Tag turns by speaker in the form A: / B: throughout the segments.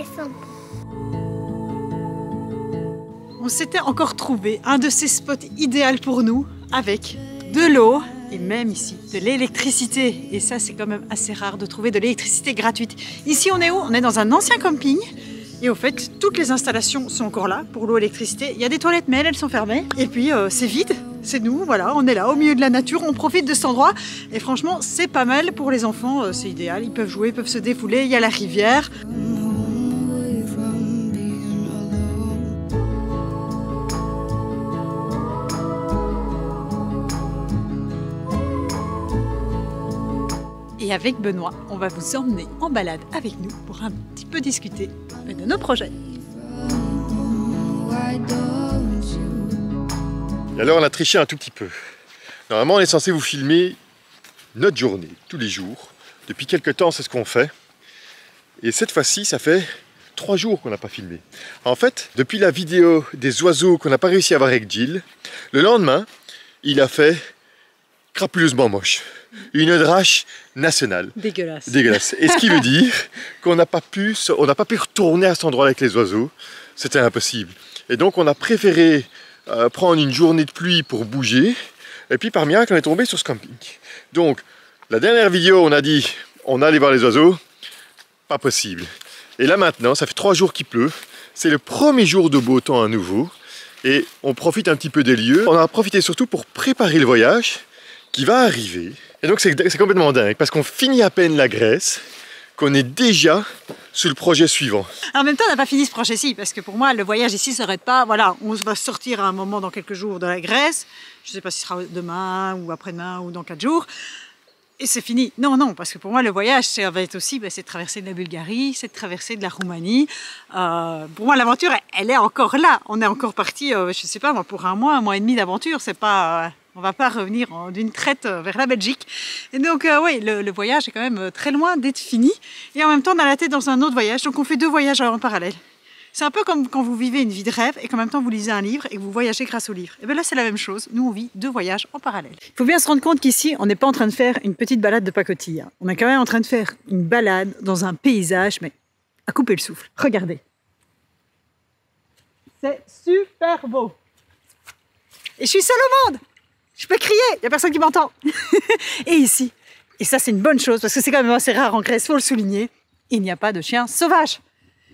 A: Elles sont beaux.
B: On s'était encore trouvé un de ces spots idéaux pour nous, avec de l'eau et même ici de l'électricité. Et ça, c'est quand même assez rare de trouver de l'électricité gratuite. Ici, on est où? On est dans un ancien camping. Et au fait, toutes les installations sont encore là pour l'eau et l'électricité. Il y a des toilettes, mais elles sont fermées. Et puis, c'est vide. C'est nous, voilà, on est là au milieu de la nature, on profite de cet endroit. Et franchement, c'est pas mal pour les enfants, c'est idéal. Ils peuvent jouer, ils peuvent se défouler. Il y a la rivière. Et avec Benoît, on va vous emmener en balade avec nous pour un petit peu discuter de nos projets.
C: Et alors on a triché un tout petit peu. Normalement on est censé vous filmer notre journée, tous les jours. Depuis quelques temps c'est ce qu'on fait. Et cette fois-ci ça fait 3 jours qu'on n'a pas filmé. En fait, depuis la vidéo des oiseaux qu'on n'a pas réussi à voir avec Jill, le lendemain, il a fait crapuleusement moche. Une drache nationale.
B: Dégueulasse.
C: Dégueulasse. Et ce qui veut dire qu'on n'a pas pu retourner à cet endroit avec les oiseaux. C'était impossible. Et donc on a préféré prendre une journée de pluie pour bouger. Et puis par miracle on est tombé sur ce camping. Donc la dernière vidéo on a dit on allait voir les oiseaux. Pas possible. Et là maintenant ça fait 3 jours qu'il pleut. C'est le premier jour de beau temps à nouveau. Et on profite un petit peu des lieux. On a profité surtout pour préparer le voyage qui va arriver. Et donc c'est complètement dingue parce qu'on finit à peine la Grèce, qu'on est déjà sur le projet suivant.
B: En même temps, on n'a pas fini ce projet-ci parce que pour moi, le voyage ici ne s'arrête pas. Voilà, on va sortir à un moment dans quelques jours de la Grèce. Je ne sais pas si ce sera demain ou après-demain ou dans 4 jours. Et c'est fini. Non, non, parce que pour moi, le voyage, ça va être aussi, c'est de traverser de la Bulgarie, c'est de traverser de la Roumanie. Pour moi, l'aventure, elle est encore là. On est encore parti, je ne sais pas, pour un mois et demi d'aventure. C'est pas... on ne va pas revenir d'une traite vers la Belgique. Et donc, oui, le voyage est quand même très loin d'être fini. Et en même temps, on a la tête dans un autre voyage. Donc, on fait 2 voyages en parallèle. C'est un peu comme quand vous vivez une vie de rêve et qu'en même temps, vous lisez un livre et que vous voyagez grâce au livre. Et bien là, c'est la même chose. Nous, on vit 2 voyages en parallèle. Il faut bien se rendre compte qu'ici, on n'est pas en train de faire une petite balade de pacotille. On est quand même en train de faire une balade dans un paysage, mais à couper le souffle. Regardez. C'est super beau. Et je suis seule au monde. Je peux crier, il n'y a personne qui m'entend. Et ici, et ça c'est une bonne chose, parce que c'est quand même assez rare en Grèce, il faut le souligner, il n'y a pas de chiens sauvages.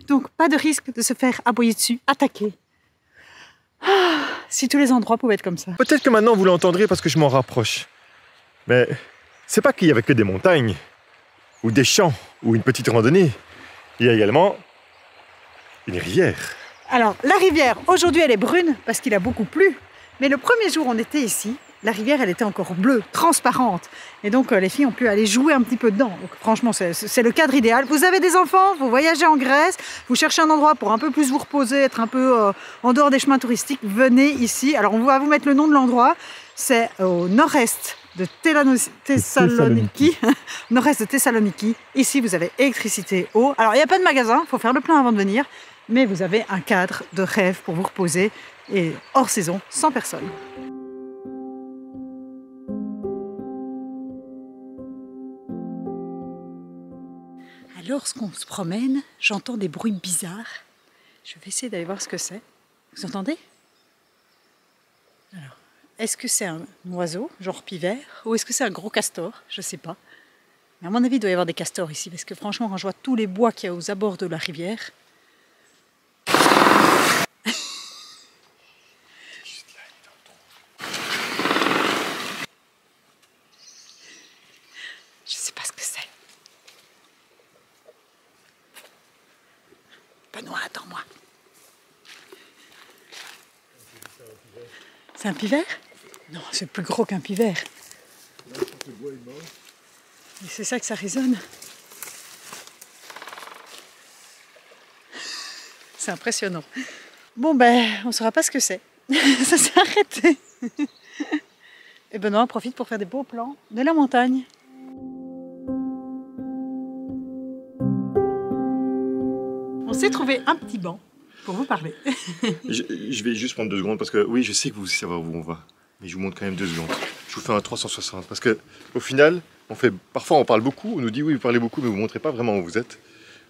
B: Donc pas de risque de se faire aboyer dessus, attaquer. Ah, si tous les endroits pouvaient être comme ça.
C: Peut-être que maintenant vous l'entendrez parce que je m'en rapproche. Mais c'est pas qu'il y avait que des montagnes, ou des champs, ou une petite randonnée. Il y a également une rivière.
B: Alors la rivière, aujourd'hui elle est brune parce qu'il a beaucoup plu. Mais le premier jour où on était ici, la rivière, elle était encore bleue, transparente. Et donc, les filles ont pu aller jouer un petit peu dedans. Donc, franchement, c'est le cadre idéal. Vous avez des enfants, vous voyagez en Grèce, vous cherchez un endroit pour un peu plus vous reposer, être un peu en dehors des chemins touristiques, venez ici. Alors, on va vous mettre le nom de l'endroit. C'est au nord-est de Thessaloniki. Nord-est de Thessaloniki. Ici, vous avez électricité, eau. Alors, il n'y a pas de magasin, il faut faire le plein avant de venir. Mais vous avez un cadre de rêve pour vous reposer. Et hors saison, sans personne. Lorsqu'on se promène, j'entends des bruits bizarres. Je vais essayer d'aller voir ce que c'est. Vous entendez? Alors, est-ce que c'est un oiseau, genre pivert, ou est-ce que c'est un gros castor? Je ne sais pas. Mais à mon avis, il doit y avoir des castors ici, parce que franchement, quand je vois tous les bois qu'il y a aux abords de la rivière... Je ne sais pas ce que c'est. Benoît, attends-moi. C'est un pivert? Non, c'est plus gros qu'un pivert. Et c'est ça que ça résonne. C'est impressionnant. Bon ben, on ne saura pas ce que c'est. Ça s'est arrêté. Et Benoît profite pour faire des beaux plans de la montagne. On s'est trouvé un petit banc pour vous parler.
C: Je vais juste prendre 2 secondes parce que oui, je sais que vous savez savoir où on va. Mais je vous montre quand même 2 secondes. Je vous fais un 360 parce que au final, parfois on parle beaucoup, on nous dit oui, vous parlez beaucoup, mais vous ne montrez pas vraiment où vous êtes.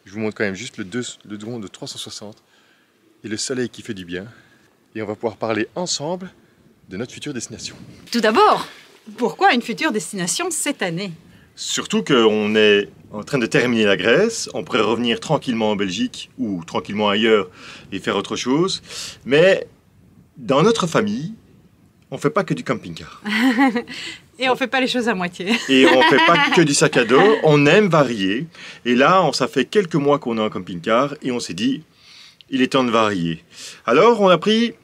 C: Je vous montre quand même juste le drone de 360 et le soleil qui fait du bien. Et on va pouvoir parler ensemble de notre future destination.
B: Tout d'abord, pourquoi une future destination cette année?
C: Surtout qu'on est en train de terminer la Grèce, on pourrait revenir tranquillement en Belgique ou tranquillement ailleurs et faire autre chose. Mais dans notre famille, on ne fait pas que du camping-car.
B: Et on ne fait pas les choses à moitié.
C: Et on ne fait pas que du sac à dos, on aime varier. Et là, ça fait quelques mois qu'on est en camping-car et on s'est dit, il est temps de varier. Alors, on a pris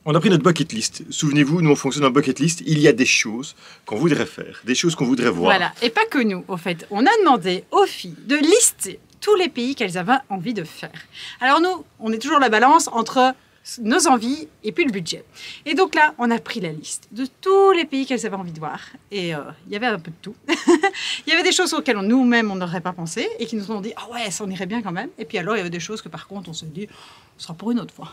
C: notre bucket list. Souvenez-vous, nous on fonctionne en bucket list. Il y a des choses qu'on voudrait faire, des choses qu'on voudrait voir.
B: Voilà, et pas que nous, au fait. On a demandé aux filles de lister tous les pays qu'elles avaient envie de faire. Alors nous, on est toujours la balance entre nos envies et puis le budget. Et donc là, on a pris la liste de tous les pays qu'elles avaient envie de voir. Et il y avait un peu de tout. Il y avait des choses auxquelles nous-mêmes, on n'aurait pas pensé et qui nous ont dit « Ah ouais, ça en irait bien quand même ». Et puis alors, il y avait des choses que par contre, on se dit « Ce sera pour une autre fois ».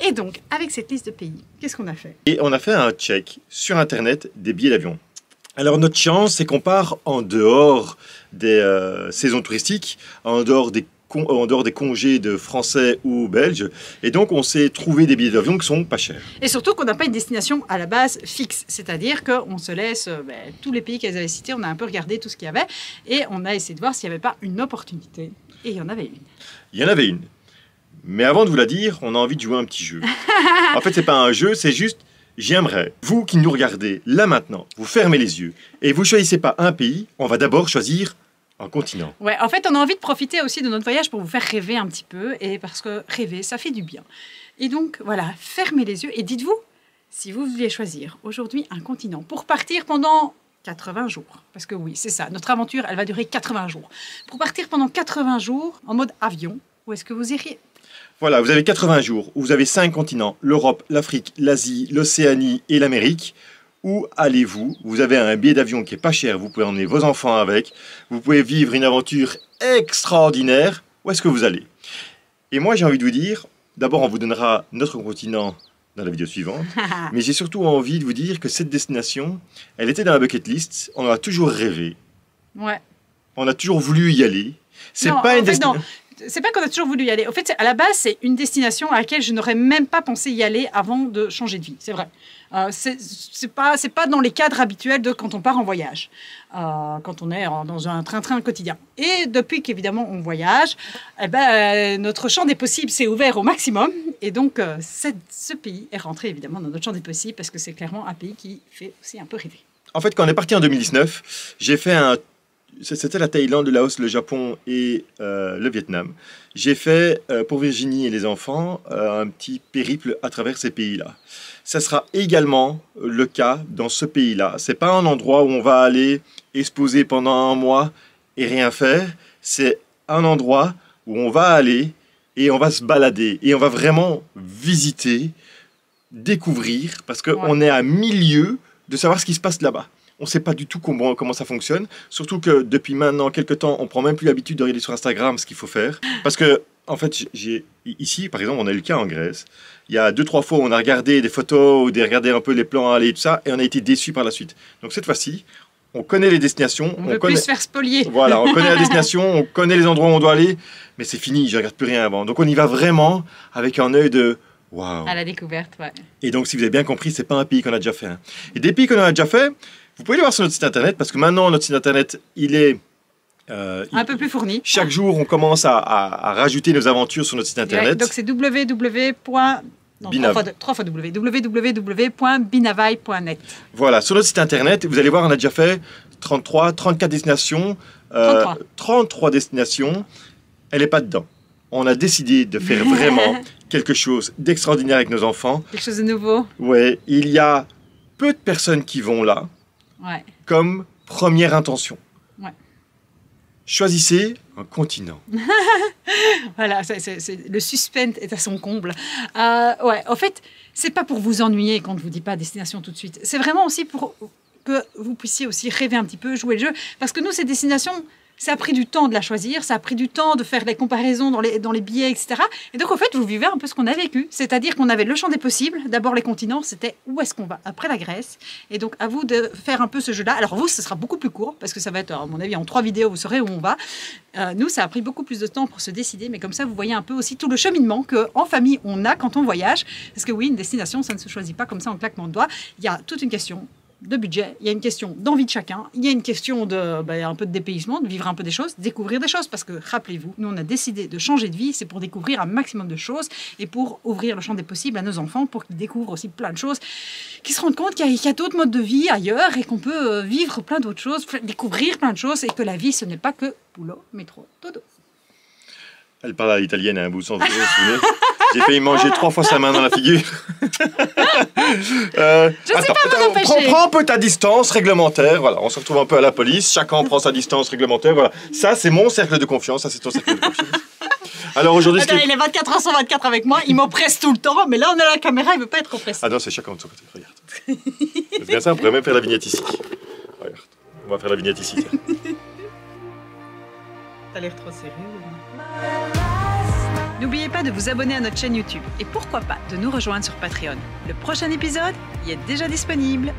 B: Et donc, avec cette liste de pays, qu'est-ce qu'on a fait?
C: Et on a fait un check sur Internet des billets d'avion. Alors notre chance, c'est qu'on part en dehors des saisons touristiques, en dehors des congés de Français ou Belges. Et donc, on s'est trouvé des billets d'avion qui sont pas chers.
B: Et surtout qu'on n'a pas une destination à la base fixe. C'est-à-dire qu'on se laisse tous les pays qu'elles avaient cités, on a un peu regardé tout ce qu'il y avait et on a essayé de voir s'il n'y avait pas une opportunité. Et il y en avait une.
C: Il y en avait une. Mais avant de vous la dire, on a envie de jouer un petit jeu. En fait, c'est pas un jeu, c'est juste, j'aimerais, vous qui nous regardez, là maintenant, vous fermez les yeux et vous choisissez pas un pays, on va d'abord choisir un continent.
B: Ouais, en fait, on a envie de profiter aussi de notre voyage pour vous faire rêver un petit peu, et parce que rêver, ça fait du bien. Et donc, voilà, fermez les yeux et dites-vous, si vous vouliez choisir aujourd'hui un continent pour partir pendant 80 jours, parce que oui, c'est ça, notre aventure, elle va durer 80 jours. Pour partir pendant 80 jours en mode avion, où est-ce que vous iriez?
C: Voilà, vous avez 80 jours, où vous avez 5 continents, l'Europe, l'Afrique, l'Asie, l'Océanie et l'Amérique. Où allez-vous? Vous avez un billet d'avion qui est pas cher, vous pouvez emmener vos enfants avec, vous pouvez vivre une aventure extraordinaire. Où est-ce que vous allez? Et moi, j'ai envie de vous dire, d'abord, on vous donnera notre continent dans la vidéo suivante, mais j'ai surtout envie de vous dire que cette destination, elle était dans la bucket list, on en a toujours rêvé.
B: Ouais.
C: On a toujours voulu y aller. C'est
B: Non,
C: pas une
B: en fait,
C: destination.
B: non. C'est pas qu'on a toujours voulu y aller. Au fait, à la base, c'est une destination à laquelle je n'aurais même pas pensé y aller avant de changer de vie. C'est vrai. C'est pas dans les cadres habituels de quand on part en voyage, quand on est dans un train-train quotidien. Et depuis qu'évidemment on voyage, notre champ des possibles s'est ouvert au maximum. Et donc, ce pays est rentré évidemment dans notre champ des possibles parce que c'est clairement un pays qui fait aussi un peu rêver.
C: En fait, quand on est parti en 2019, j'ai fait c'était la Thaïlande, le Laos, le Japon et le Vietnam. J'ai fait, pour Virginie et les enfants, un petit périple à travers ces pays-là. Ça sera également le cas dans ce pays-là. Ce n'est pas un endroit où on va aller et se poser pendant un mois et rien faire. C'est un endroit où on va aller et on va se balader. Et on va vraiment visiter, découvrir, parce qu'on est à milieu de savoir ce qui se passe là-bas. On ne sait pas du tout comment ça fonctionne. Surtout que depuis maintenant quelques temps, on ne prend même plus l'habitude de regarder sur Instagram ce qu'il faut faire. Parce que, en fait, ici, par exemple, on a eu le cas en Grèce. Il y a 2-3 fois où on a regardé des photos, ou regardé un peu les plans aller et tout ça, et on a été déçus par la suite. Donc cette fois-ci, on connaît les destinations.
B: On ne veut plus se faire spolier.
C: Voilà, on connaît la destination, on connaît les endroits où on doit aller, mais c'est fini, je ne regarde plus rien avant. Donc on y va vraiment avec un œil de waouh.
B: À la découverte, ouais.
C: Et donc, si vous avez bien compris, ce n'est pas un pays qu'on a déjà fait. Hein. Et des pays qu'on a déjà fait, vous pouvez les voir sur notre site internet, parce que maintenant, notre site internet, il est...
B: un peu plus fourni.
C: Chaque jour, on commence à rajouter nos aventures sur notre site internet.
B: Ouais, donc c'est www.binavai.net.
C: Voilà, sur notre site internet, vous allez voir, on a déjà fait 34 destinations. 33 destinations. Elle n'est pas dedans. On a décidé de faire vraiment quelque chose d'extraordinaire avec nos enfants.
B: Quelque chose de nouveau.
C: Ouais, il y a peu de personnes qui vont là.
B: Ouais.
C: Comme première intention.
B: Ouais.
C: Choisissez un continent.
B: Voilà, le suspense est à son comble. Ouais, en fait, c'est pas pour vous ennuyer quand je vous dis pas destination tout de suite. C'est vraiment aussi pour que vous puissiez aussi rêver un petit peu, jouer le jeu. Parce que nous, ces destinations, ça a pris du temps de la choisir, ça a pris du temps de faire les comparaisons dans les billets, etc. Et donc, en fait, vous vivez un peu ce qu'on a vécu. C'est-à-dire qu'on avait le champ des possibles. D'abord, les continents, c'était où est-ce qu'on va après la Grèce. Et donc, à vous de faire un peu ce jeu-là. Alors, vous, ce sera beaucoup plus court, parce que ça va être, à mon avis, en 3 vidéos, vous saurez où on va. Nous, ça a pris beaucoup plus de temps pour se décider. Mais comme ça, vous voyez un peu aussi tout le cheminement qu'en famille, on a quand on voyage. Parce que oui, une destination, ça ne se choisit pas comme ça en claquement de doigts. Il y a toute une question de budget, il y a une question d'envie de chacun, il y a une question de un peu de dépaysement, de vivre un peu des choses, découvrir des choses, parce que rappelez-vous, nous on a décidé de changer de vie, c'est pour découvrir un maximum de choses et pour ouvrir le champ des possibles à nos enfants, pour qu'ils découvrent aussi plein de choses, qu'ils se rendent compte qu'il y a d'autres modes de vie ailleurs et qu'on peut vivre plein d'autres choses, découvrir plein de choses et que la vie ce n'est pas que boulot, métro, dodo.
C: Elle parle à l'italienne à un bout de sens, vous vous souvenez? J'ai failli manger 3 fois sa main dans la figure. Prends un peu ta distance réglementaire. Voilà, on se retrouve un peu à la police. Chacun prend sa distance réglementaire. Voilà, ça c'est mon cercle de confiance. Ça c'est ton cercle de confiance. Alors aujourd'hui,
B: il est 24 h sur 24 avec moi. Il m'oppresse tout le temps, mais là on a la caméra, il veut pas être oppressé.
C: Ah non, c'est chacun de son côté. Regarde. C'est bien ça. On pourrait même faire la vignette ici. Regarde, on va faire la vignette ici.
B: T'as l'air trop sérieux. N'oubliez pas de vous abonner à notre chaîne YouTube et pourquoi pas de nous rejoindre sur Patreon. Le prochain épisode y est déjà disponible.